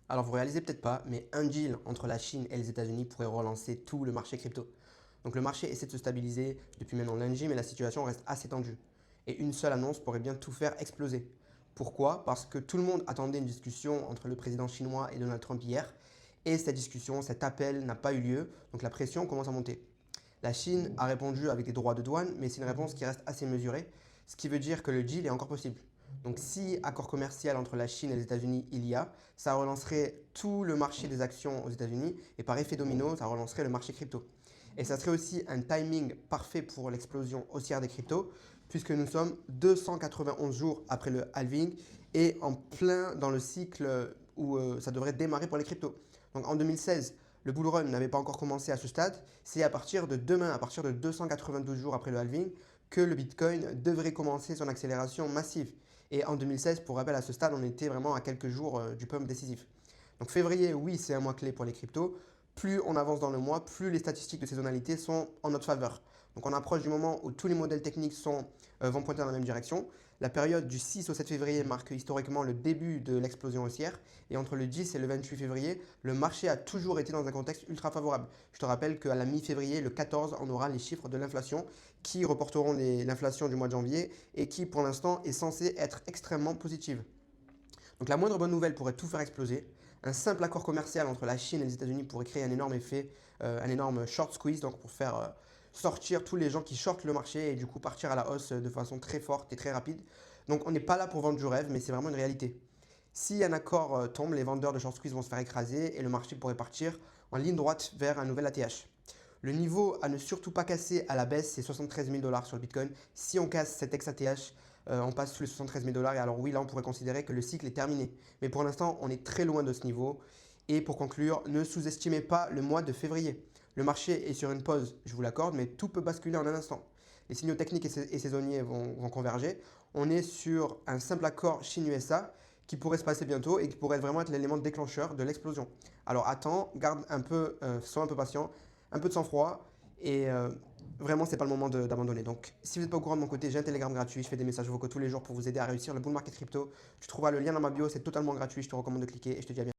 Alors vous réalisez peut-être pas, mais un deal entre la Chine et les États-Unis pourrait relancer tout le marché crypto. Donc le marché essaie de se stabiliser depuis maintenant lundi, mais la situation reste assez tendue. Et une seule annonce pourrait bien tout faire exploser. Pourquoi? Parce que tout le monde attendait une discussion entre le président chinois et Donald Trump hier, et cette discussion, cet appel n'a pas eu lieu, donc la pression commence à monter. La Chine a répondu avec des droits de douane, mais c'est une réponse qui reste assez mesurée, ce qui veut dire que le deal est encore possible. Donc si accord commercial entre la Chine et les États-Unis il y a, ça relancerait tout le marché des actions aux États-Unis et par effet domino, ça relancerait le marché crypto. Et ça serait aussi un timing parfait pour l'explosion haussière des cryptos, puisque nous sommes 291 jours après le halving et en plein dans le cycle où ça devrait démarrer pour les cryptos. Donc en 2016, le bull run n'avait pas encore commencé à ce stade. C'est à partir de demain, à partir de 292 jours après le halving, que le Bitcoin devrait commencer son accélération massive. Et en 2016, pour rappel, à ce stade, on était vraiment à quelques jours du pump décisif. Donc février, oui, c'est un mois clé pour les cryptos. Plus on avance dans le mois, plus les statistiques de saisonnalité sont en notre faveur. Donc on approche du moment où tous les modèles techniques vont pointer dans la même direction. La période du 6 au 7 février marque historiquement le début de l'explosion haussière. Et entre le 10 et le 28 février, le marché a toujours été dans un contexte ultra favorable. Je te rappelle qu'à la mi-février, le 14, on aura les chiffres de l'inflation qui reporteront l'inflation du mois de janvier et qui pour l'instant est censée être extrêmement positive. Donc la moindre bonne nouvelle pourrait tout faire exploser. Un simple accord commercial entre la Chine et les États-Unis pourrait créer un énorme effet, un énorme short squeeze, donc pour faire sortir tous les gens qui shortent le marché et du coup partir à la hausse de façon très forte et très rapide. Donc on n'est pas là pour vendre du rêve, mais c'est vraiment une réalité. Si un accord tombe, les vendeurs de short squeeze vont se faire écraser et le marché pourrait partir en ligne droite vers un nouvel ATH. Le niveau à ne surtout pas casser à la baisse, c'est 73 000 $ sur le Bitcoin. Si on casse cet ex-ATH, on passe sous les 73 000 $ et alors oui, là on pourrait considérer que le cycle est terminé. Mais pour l'instant, on est très loin de ce niveau. Et pour conclure, ne sous-estimez pas le mois de février. Le marché est sur une pause, je vous l'accorde, mais tout peut basculer en un instant. Les signaux techniques et saisonniers vont converger. On est sur un simple accord Chine-USA qui pourrait se passer bientôt et qui pourrait vraiment être l'élément déclencheur de l'explosion. Alors attends, garde un peu, sois un peu patient, un peu de sang-froid et vraiment c'est pas le moment d'abandonner. Donc si vous n'êtes pas au courant de mon côté, j'ai un Telegram gratuit, je fais des messages vocaux tous les jours pour vous aider à réussir le bull market crypto. Tu trouveras le lien dans ma bio, c'est totalement gratuit, je te recommande de cliquer et je te dis à bientôt.